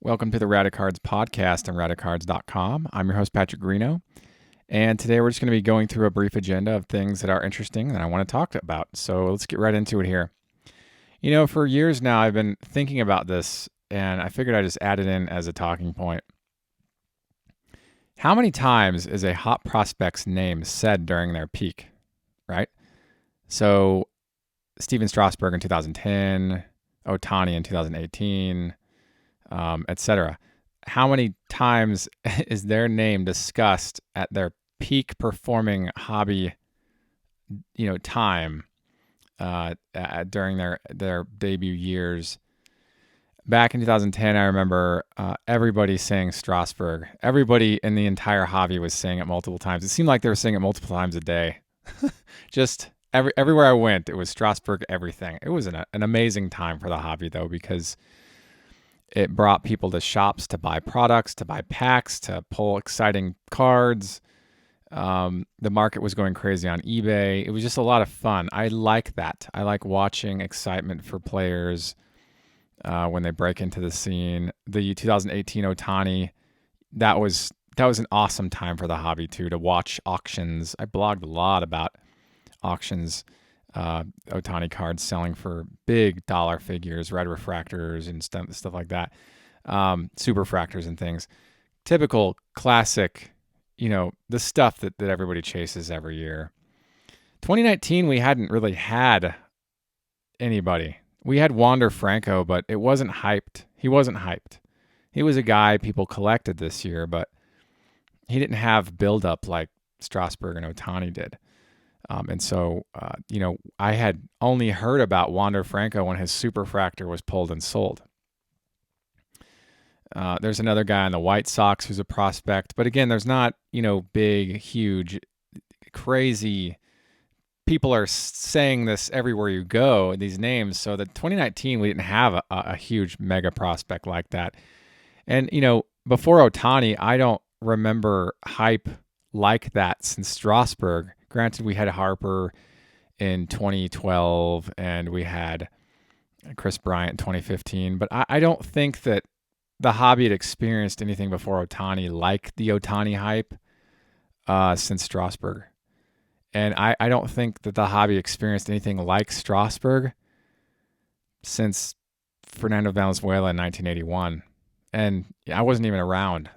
Welcome to the Radicards podcast on Radicards.com. I'm your host, Patrick Greeno, and today we're just going to be going through a brief agenda of things that are interesting that I want to talk about. So let's get right into it here. You know, for years now, I've been thinking about this, and I figured I'd just add it in as a talking point. How many times is a hot prospect's name said during their peak, right? So Steven Strasburg in 2010, Ohtani in 2018, etc. How many times is their name discussed at their peak performing hobby, time during their debut years? Back in 2010, I remember everybody saying Strasburg. Everybody in the entire hobby was saying it multiple times. It seemed like they were saying it multiple times a day. Just everywhere I went, it was Strasburg everything. It was an amazing time for the hobby, though, because it brought people to shops to buy products, to buy packs, to pull exciting cards. The market was going crazy on eBay. It was just a lot of fun. I like that. I like watching excitement for players when they break into the scene. The 2018 Ohtani, that was an awesome time for the hobby too, to watch auctions. I blogged a lot about auctions. Ohtani cards selling for big dollar figures, red refractors and stuff like that, Superfractors and things. Typical, classic, the stuff that everybody chases every year. 2019, we hadn't really had anybody. We had Wander Franco, but it wasn't hyped. He wasn't hyped. He was a guy people collected this year, but he didn't have buildup like Strasburg and Ohtani did. And so, I had only heard about Wander Franco when his Superfractor was pulled and sold. There's another guy on the White Sox who's a prospect. But again, there's not, big, huge, crazy. People are saying this everywhere you go, these names. So the 2019, we didn't have a huge mega prospect like that. And, before Ohtani, I don't remember hype like that since Strasburg. Granted, we had Harper in 2012 and we had Chris Bryant in 2015, but I don't think that the hobby had experienced anything before Ohtani like the Ohtani hype since Strasburg. And I don't think that the hobby experienced anything like Strasburg since Fernando Valenzuela in 1981. And I wasn't even around,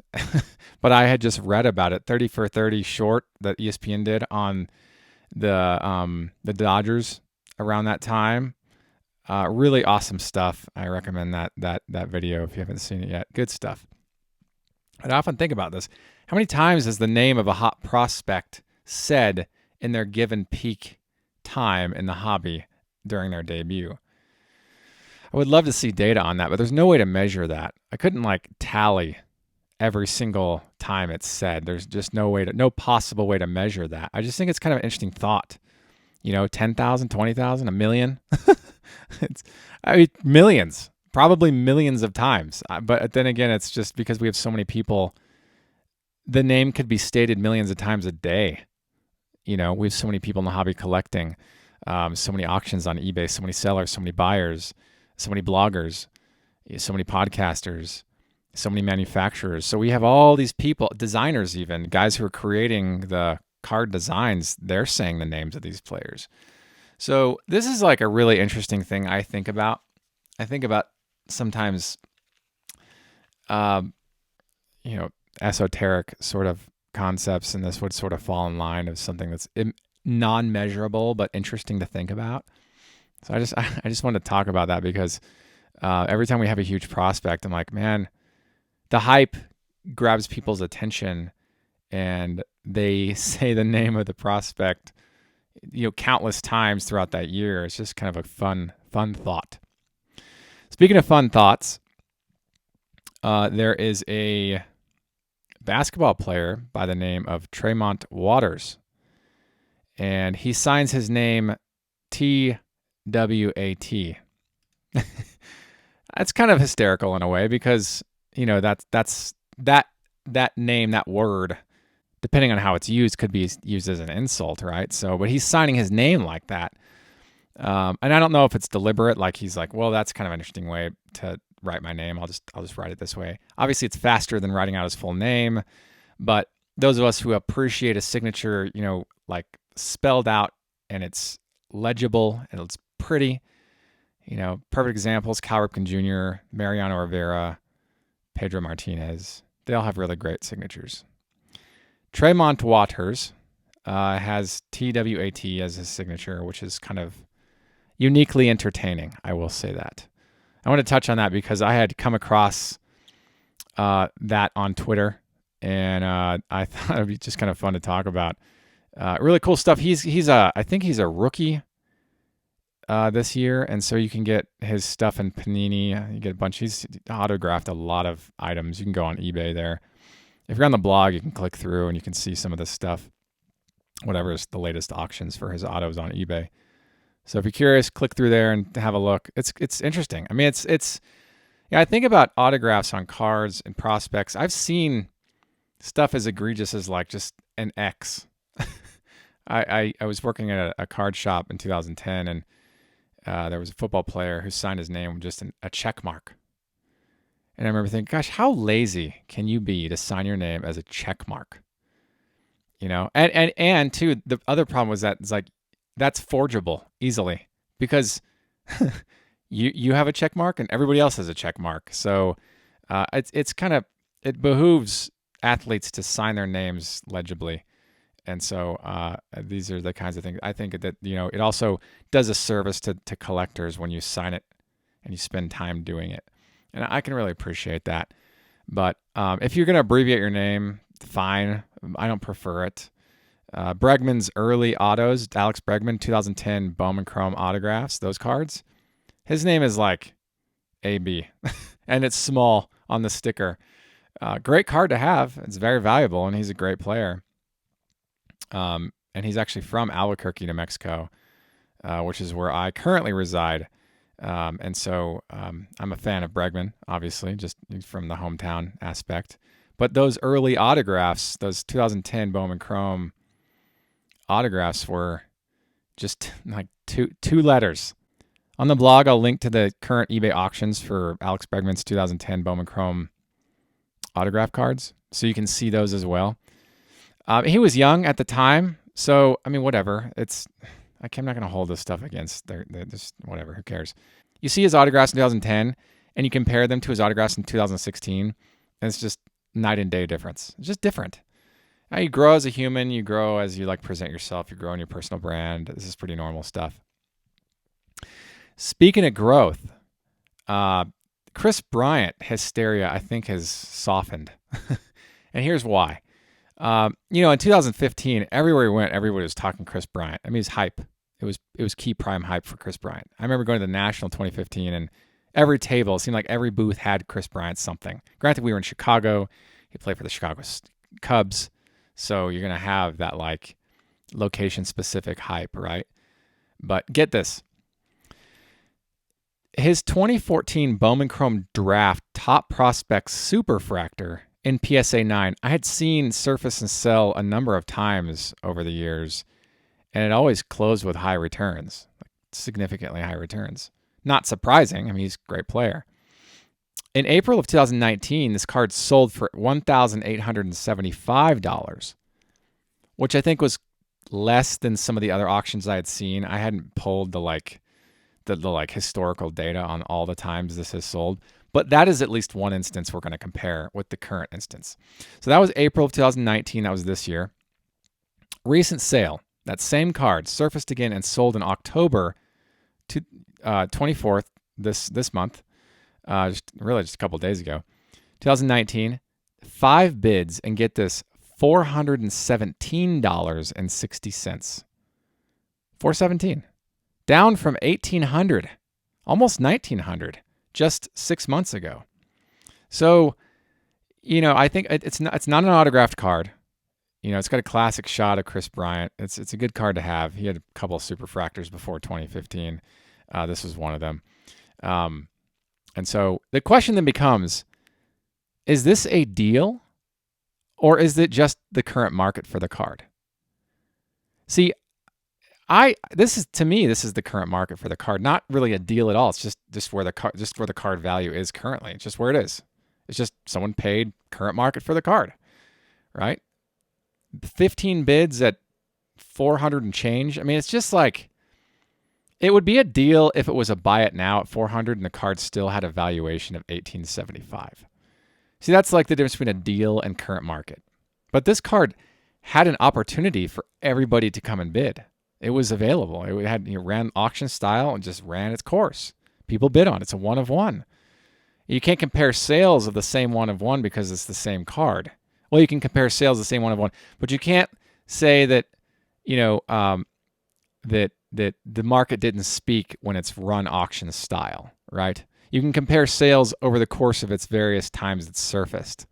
but I had just read about it. 30 for 30 short that ESPN did on the Dodgers around that time. Really awesome stuff. I recommend that video if you haven't seen it yet. Good stuff. I often think about this. How many times is the name of a hot prospect said in their given peak time in the hobby during their debut? I would love to see data on that, but there's no way to measure that. I couldn't tally every single time it's said. There's just no possible way to measure that. I just think it's kind of an interesting thought. 10,000, 20,000, a million. Millions, probably millions of times. But then again, it's just because we have so many people, the name could be stated millions of times a day. We have so many people in the hobby collecting, so many auctions on eBay, so many sellers, so many buyers, so many bloggers, so many podcasters, so many manufacturers. So we have all these people, designers even, guys who are creating the card designs, they're saying the names of these players. So this is a really interesting thing I think about. I think about sometimes, esoteric sort of concepts, and this would sort of fall in line of something that's non-measurable but interesting to think about. So I just wanted to talk about that because every time we have a huge prospect, I'm like, man, the hype grabs people's attention and they say the name of the prospect, countless times throughout that year. It's just kind of a fun thought. Speaking of fun thoughts, there is a basketball player by the name of Tremont Waters, and he signs his name TWAT. That's kind of hysterical in a way because that's that name, that word, depending on how it's used, could be used as an insult, right? So, but he's signing his name like that, and I don't know if it's deliberate. Like he's like, well, that's kind of an interesting way to write my name. I'll just write it this way. Obviously, it's faster than writing out his full name, but those of us who appreciate a signature, like spelled out and it's legible and it's pretty, perfect examples: Cal Ripken Jr., Mariano Rivera, Pedro Martinez. They all have really great signatures. Tremont Waters has TWAT as his signature, which is kind of uniquely entertaining. I will say that. I want to touch on that because I had come across that on Twitter, and I thought it'd be just kind of fun to talk about. Really cool stuff. I think he's a rookie this year, and so you can get his stuff in Panini. You get a bunch. He's autographed a lot of items. You can go on eBay there. If you're on the blog, you can click through and you can see some of this stuff. Whatever is the latest auctions for his autos on eBay. So if you're curious, click through there and have a look. It's interesting. I mean, I think about autographs on cards and prospects. I've seen stuff as egregious as like just an X. I was working at a card shop in 2010, and there was a football player who signed his name with just a check mark. And I remember thinking, gosh, how lazy can you be to sign your name as a check mark? And too, the other problem was that it's like that's forgeable easily because you have a check mark and everybody else has a check mark. So it behooves athletes to sign their names legibly. And so these are the kinds of things I think that, it also does a service to collectors when you sign it and you spend time doing it. And I can really appreciate that. But if you're going to abbreviate your name, fine. I don't prefer it. Bregman's early autos, Alex Bregman, 2010 Bowman Chrome autographs, those cards. His name is like AB, and it's small on the sticker. Great card to have. It's very valuable, and he's a great player. And he's actually from Albuquerque, New Mexico, which is where I currently reside. And so I'm a fan of Bregman, obviously, just from the hometown aspect. But those early autographs, those 2010 Bowman Chrome autographs were just like two letters. On the blog, I'll link to the current eBay auctions for Alex Bregman's 2010 Bowman Chrome autograph cards, so you can see those as well. He was young at the time, so, I mean, whatever. I'm not going to hold this stuff against. They're just whatever. Who cares? You see his autographs in 2010, and you compare them to his autographs in 2016, and it's just night and day difference. It's just different. Now, you grow as a human. You grow as you present yourself. You grow in your personal brand. This is pretty normal stuff. Speaking of growth, Chris Bryant hysteria, I think, has softened, and here's why. In 2015, everywhere we went, everybody was talking Chris Bryant. I mean, it's hype. It was key prime hype for Chris Bryant. I remember going to the National 2015, and every table, it seemed like every booth had Chris Bryant something. Granted, we were in Chicago. He played for the Chicago Cubs, so you're going to have that location-specific hype, right? But get this. His 2014 Bowman Chrome Draft Top Prospects Superfractor in PSA 9, I had seen surface and sell a number of times over the years, and it always closed with high returns, significantly high returns. Not surprising. I mean, he's a great player. In April of 2019, this card sold for $1,875, which I think was less than some of the other auctions I had seen. I hadn't pulled the historical data on all the times this has sold. But that is at least one instance we're going to compare with the current instance. So that was April of 2019. That was this year. Recent sale. That same card surfaced again and sold in October 24th, this month, just a couple of days ago. 2019, 5 bids, and get this, $417.60. $417. Down from $1,800, almost $1,900. Just 6 months ago. So, I think it's not an autographed card. It's got a classic shot of Chris Bryant. It's a good card to have. He had a couple of Superfractors before 2015. This was one of them. And so the question then becomes, is this a deal, or is it just the current market for the card? See, This is, to me, this is the current market for the card. Not really a deal at all. It's just where the card value is currently. It's just where it is. It's just someone paid current market for the card, right? 15 bids at 400 and change. I mean, it's just like, it would be a deal if it was a buy it now at 400 and the card still had a valuation of 1875. See, that's like the difference between a deal and current market. But this card had an opportunity for everybody to come and bid. It was available. It had, ran auction style and just ran its course. People bid on it. It's a one of one. You can't compare sales of the same one of one because it's the same card. Well, you can compare sales of the same one of one, but you can't say that, that the market didn't speak when it's run auction style, right? You can compare sales over the course of its various times it's surfaced.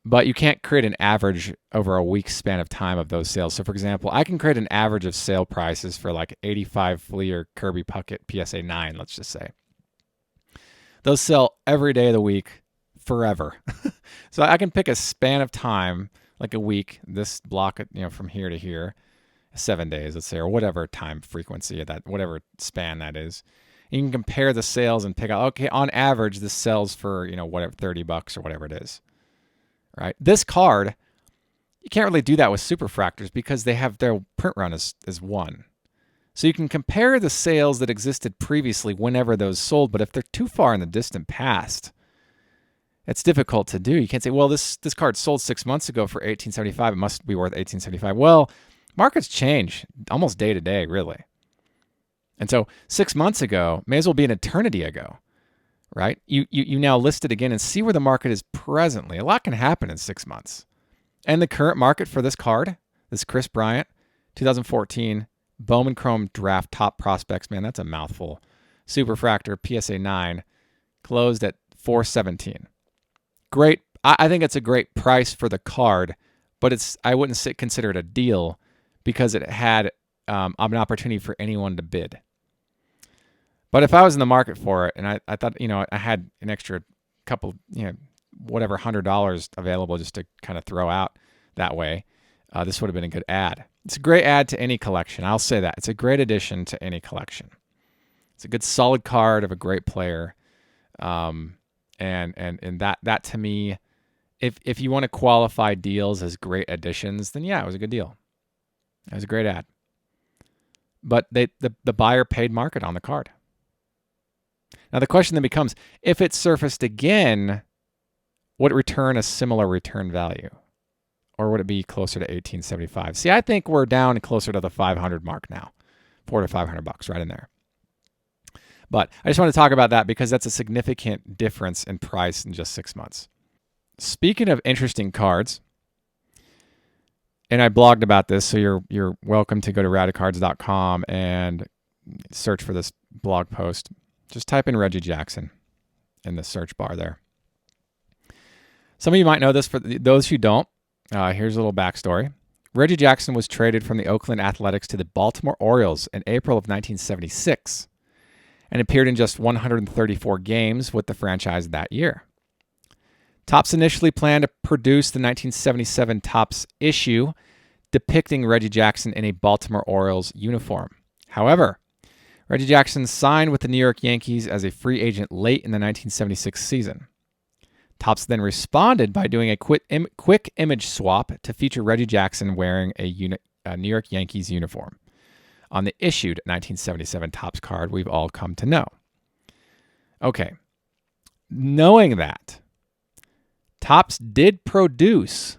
But you can't create an average over a week span of time of those sales. So, for example, I can create an average of sale prices for like 85 Fleer Kirby Puckett PSA 9, let's just say. Those sell every day of the week forever. So I can pick a span of time, like a week, this block, from here to here, 7 days, let's say, or whatever time frequency of that, whatever span that is. And you can compare the sales and pick out, okay, on average, this sells for, whatever, $30 or whatever it is. Right? This card, you can't really do that with Superfractors because they have their print run is one. So you can compare the sales that existed previously whenever those sold, but if they're too far in the distant past, it's difficult to do. You can't say, well, this card sold 6 months ago for $1875. It must be worth $1875. Well, markets change almost day to day, really. And so 6 months ago may as well be an eternity ago. Right? You now list it again and see where the market is presently. A lot can happen in 6 months. And the current market for this card, this Chris Bryant, 2014 Bowman Chrome Draft Top Prospects, man, that's a mouthful. Superfractor PSA 9 closed at $417. Great. I think it's a great price for the card, but I wouldn't consider it a deal because it had an opportunity for anyone to bid. But if I was in the market for it and I thought, I had an extra couple, whatever, $100 available just to kind of throw out that way, this would have been a good ad. It's a great ad to any collection. I'll say that. It's a great addition to any collection. It's a good solid card of a great player. And that to me, if you want to qualify deals as great additions, then yeah, it was a good deal. It was a great ad. But the buyer paid market on the card. Now, the question then becomes, if it surfaced again, would it return a similar return value? Or would it be closer to $1875? See, I think we're down closer to the 500 mark now. $400 to $500, right in there. But I just want to talk about that because that's a significant difference in price in just 6 months. Speaking of interesting cards, and I blogged about this, so you're welcome to go to radicards.com and search for this blog post. Just type in Reggie Jackson in the search bar there. Some of you might know this. For those who don't, here's a little backstory. Reggie Jackson was traded from the Oakland Athletics to the Baltimore Orioles in April of 1976 and appeared in just 134 games with the franchise that year. Topps initially planned to produce the 1977 Topps issue depicting Reggie Jackson in a Baltimore Orioles uniform. However, Reggie Jackson signed with the New York Yankees as a free agent late in the 1976 season. Topps then responded by doing a quick image swap to feature Reggie Jackson wearing a New York Yankees uniform on the issued 1977 Topps card we've all come to know. Okay, knowing that, Topps did produce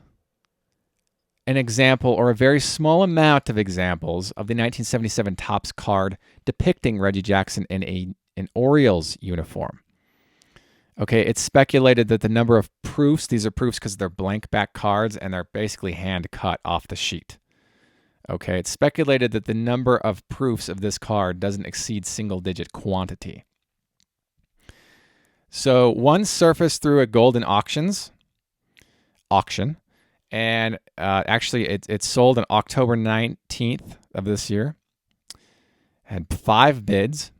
an example or a very small amount of examples of the 1977 Topps card depicting Reggie Jackson in an Orioles uniform. Okay, it's speculated that the number of proofs, these are proofs because they're blank back cards and they're basically hand cut off the sheet. Okay, it's speculated that the number of proofs of this card doesn't exceed single-digit quantity. So one surfaced through a Golden auction, and actually it sold on October 19th of this year. Had 5 bids,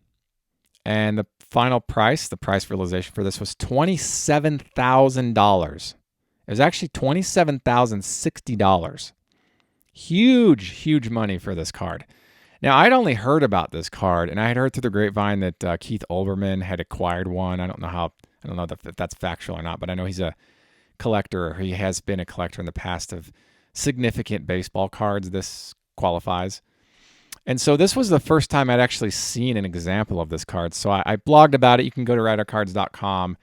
and the final price, the price realization for this was $27,000. It was actually $27,060. Huge money for this card. Now, I'd only heard about this card, and I had heard through the grapevine that Keith Olbermann had acquired one. I don't know if that's factual or not, but I know he's a collector, or he has been a collector in the past of significant baseball cards. This qualifies. And so this was the first time I'd actually seen an example of this card. So I blogged about it. You can go to Radicards.com,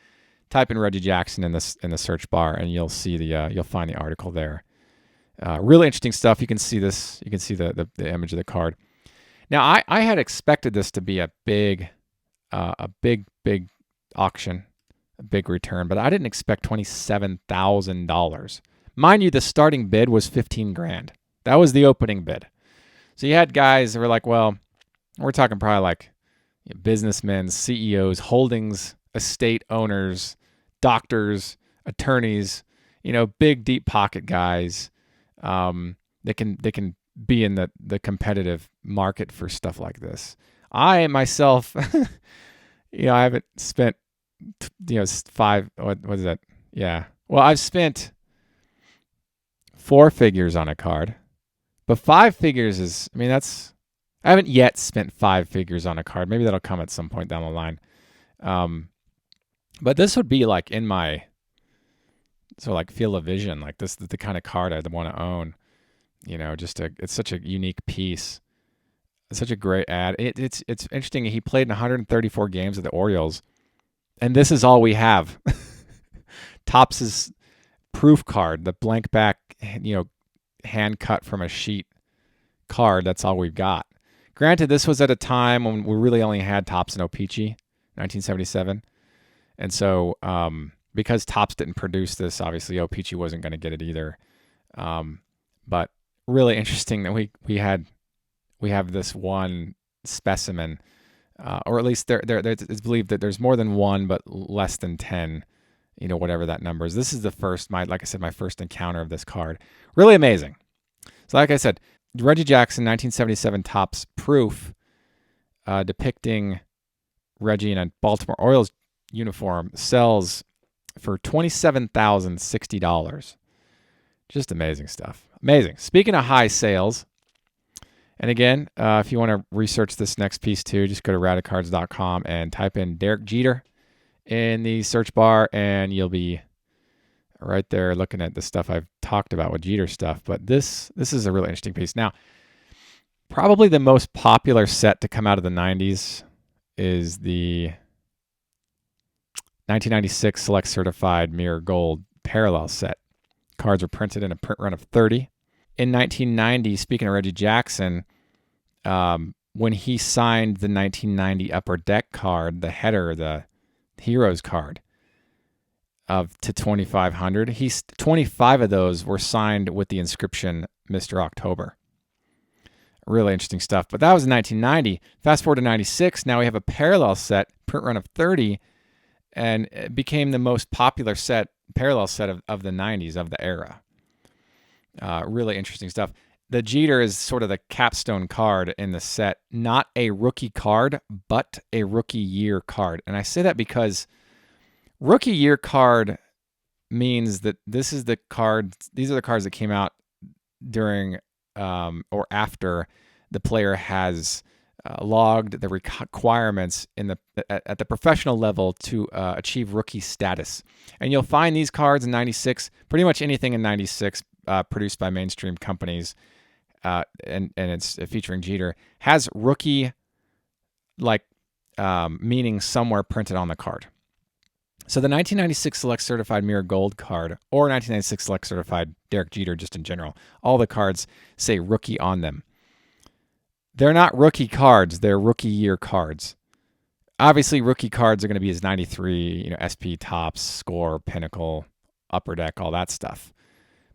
type in Reggie Jackson in the search bar, and you'll see you'll find the article there. Really interesting stuff. You can see this. You can see the image of the card. Now, I had expected this to be a big auction, a big return, but I didn't expect $27,000. Mind you, the starting bid was $15,000. That was the opening bid. So you had guys that were like, well, we're talking probably like businessmen, CEOs, holdings, estate owners, doctors, attorneys, big deep pocket guys. They can be in the competitive market for stuff like this. I myself, I haven't spent, what is that? Yeah. Well, I've spent 4 figures on a card, but 5 figures is, I haven't yet spent 5 figures on a card. Maybe that'll come at some point down the line. But this would be like in my sort of like field of vision. Like this is the kind of card I'd want to own. It's such a unique piece. It's such a great ad. It's interesting. He played in 134 games with the Orioles, and this is all we have. Topps' proof card, the blank back, hand cut from a sheet card. That's all we've got. Granted, this was at a time when we really only had Topps and O-Pee-Chee, 1977, and so because Topps didn't produce this, obviously O-Pee-Chee wasn't going to get it either. But really interesting that we have this one specimen, or at least it's believed that there's more than one, but less than 10, whatever that number is. This is the first, like I said, my first encounter of this card. Really amazing. So like I said, Reggie Jackson, 1977 Topps proof, depicting Reggie in a Baltimore Orioles uniform, sells for $27,060. Just amazing stuff. Amazing. Speaking of high sales, and again, if you want to research this next piece too, just go to Radicards.com and type in Derek Jeter in the search bar, and you'll be right there looking at the stuff I've talked about with Jeter stuff. But this is a really interesting piece. Now, probably the most popular set to come out of the 90s is the 1996 Select Certified Mirror Gold Parallel set. Cards were printed in a print run of 30. In 1990, speaking of Reggie Jackson, when he signed the 1990 Upper Deck card, the header, the Heroes card, to 2,500, 25 of those were signed with the inscription Mr. October. Really interesting stuff. But that was in 1990. Fast forward to 96, now we have a parallel set, print run of 30, and it became the most popular parallel set of the 90s, of the era. Really interesting stuff. The Jeter is sort of the capstone card in the set. Not a rookie card, but a rookie year card. And I say that because rookie year card means that this is the card. These are the cards that came out during or after the player has logged the requirements at the professional level to achieve rookie status. And you'll find these cards in 96, pretty much anything in 96 produced by mainstream companies, and it's featuring Jeter, has rookie meaning somewhere printed on the card. So the 1996 Select Certified Mirror Gold card, or 1996 Select Certified Derek Jeter just in general, all the cards say rookie on them. They're not rookie cards, they're rookie year cards. Obviously, rookie cards are going to be his 93, SP, Topps, Score, Pinnacle, Upper Deck, all that stuff.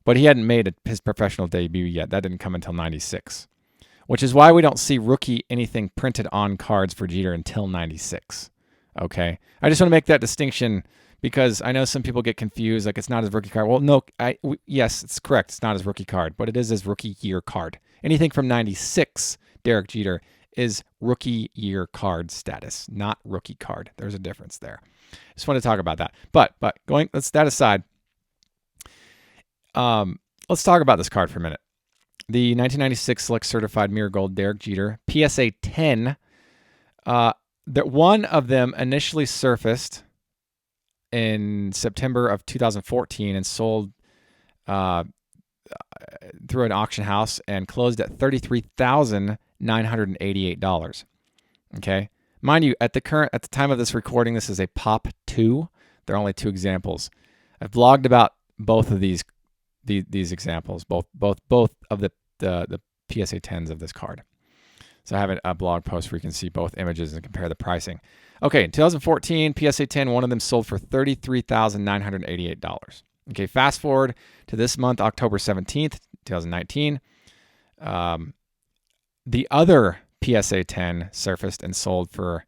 But he hadn't made his professional debut yet. That didn't come until 96, which is why we don't see rookie anything printed on cards for Jeter until 96. Okay? I just want to make that distinction because I know some people get confused, like it's not his rookie card. Well, no, yes, it's correct. It's not his rookie card, but it is his rookie year card. Anything from 96, Derek Jeter, is rookie year card status, not rookie card. There's a difference there. Just want to talk about that. But let's that aside. Let's talk about this card for a minute. The 1996 Select Certified Mirror Gold Derek Jeter PSA 10. One of them initially surfaced in September of 2014 and sold through an auction house and closed at $33,988. Okay, mind you, at the time of this recording, this is a Pop 2. There are only 2 examples. I've blogged about both of these examples, both of the PSA 10s of this card. So I have a blog post where you can see both images and compare the pricing. Okay, in 2014, PSA 10, one of them sold for $33,988. Okay, fast forward to this month, October 17th, 2019. The other PSA 10 surfaced and sold for,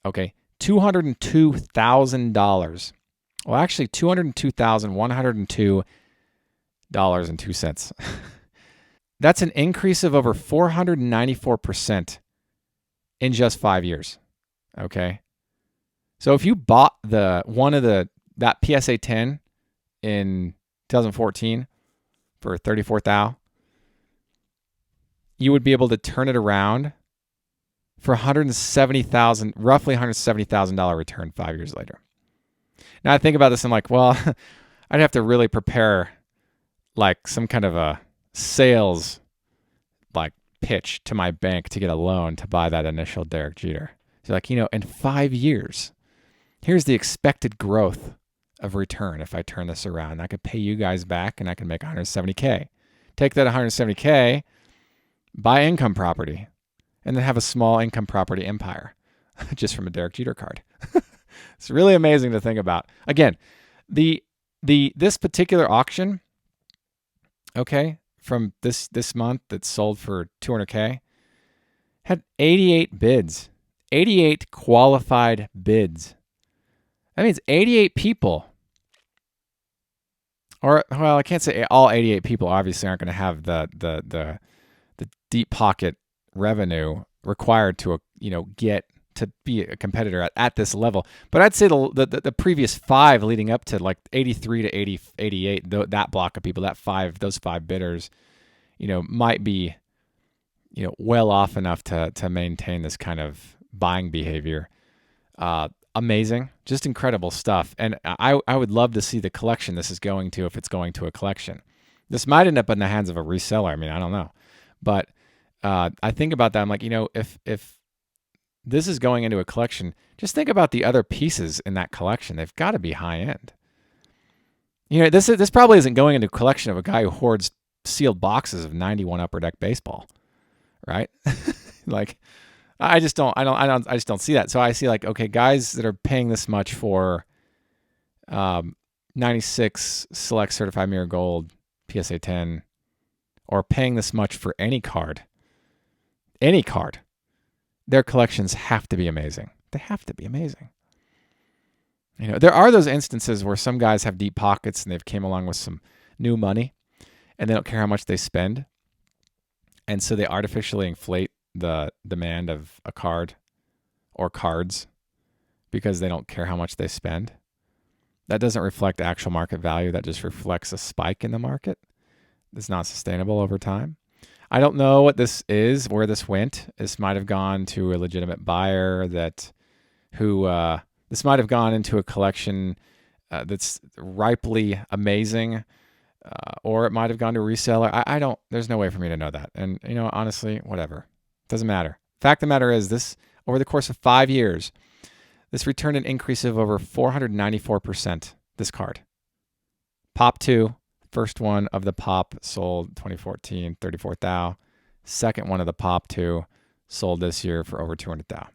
$202,000. Well, actually, $202,102.02. That's an increase of over 494% in just 5 years. Okay. So if you bought that PSA 10 in 2014 for $34,000, you would be able to turn it around for roughly $170,000 return 5 years later. Now I think about this, I'm like, well, I'd have to really prepare like some kind of a sales like pitch to my bank to get a loan to buy that initial Derek Jeter. So like, in 5 years, here's the expected growth of return if I turn this around. I could pay you guys back and I can make $170K. Take that $170K, buy income property, and then have a small income property empire just from a Derek Jeter card. It's really amazing to think about. Again, this particular auction, from this month that sold for $200K, had 88 bids, 88 qualified bids. That means 88 people, I can't say all 88 people obviously aren't going to have the deep pocket revenue required to get to be a competitor at this level. But I'd say the previous 5 leading up to like 83 to 88, that block of people, those 5 bidders, might be, well off enough to maintain this kind of buying behavior. Amazing, just incredible stuff. And I would love to see the collection this is going to, if it's going to a collection. This might end up in the hands of a reseller. I mean, I don't know. But I think about that. I'm like, if this is going into a collection, just think about the other pieces in that collection. They've got to be high end. This probably isn't going into a collection of a guy who hoards sealed boxes of 91 Upper Deck baseball, right? Like, I just don't see that. So I see like, okay, guys that are paying this much for 96 Select Certified Mirror Gold PSA 10, or paying this much for any card, their collections have to be amazing. They have to be amazing. There are those instances where some guys have deep pockets and they've came along with some new money and they don't care how much they spend. And so they artificially inflate the demand of a card or cards because they don't care how much they spend. That doesn't reflect actual market value. That just reflects a spike in the market. It's not sustainable over time. I don't know what this is, where this went. This might have gone to a legitimate buyer this might have gone into a collection that's ripely amazing, or it might have gone to a reseller. There's no way for me to know that. And, honestly, whatever. Doesn't matter. Fact of the matter is, this, over the course of 5 years, this returned an increase of over 494%, this card. Pop 2. First one of the Pop sold 2014, $34,000. Second one of the Pop 2 sold this year for over $200,000.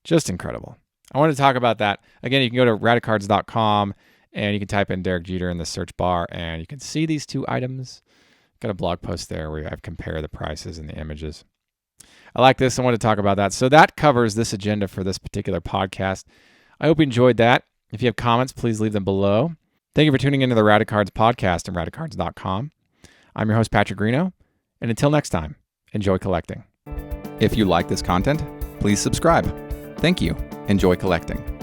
Just incredible. I wanted to talk about that. Again, you can go to Radicards.com and you can type in Derek Jeter in the search bar and you can see these 2 items. Got a blog post there where I've compared the prices and the images. I like this. I want to talk about that. So that covers this agenda for this particular podcast. I hope you enjoyed that. If you have comments, please leave them below. Thank you for tuning into the Radicards podcast at Radicards.com. I'm your host, Patrick Greeno, and until next time, enjoy collecting. If you like this content, please subscribe. Thank you. Enjoy collecting.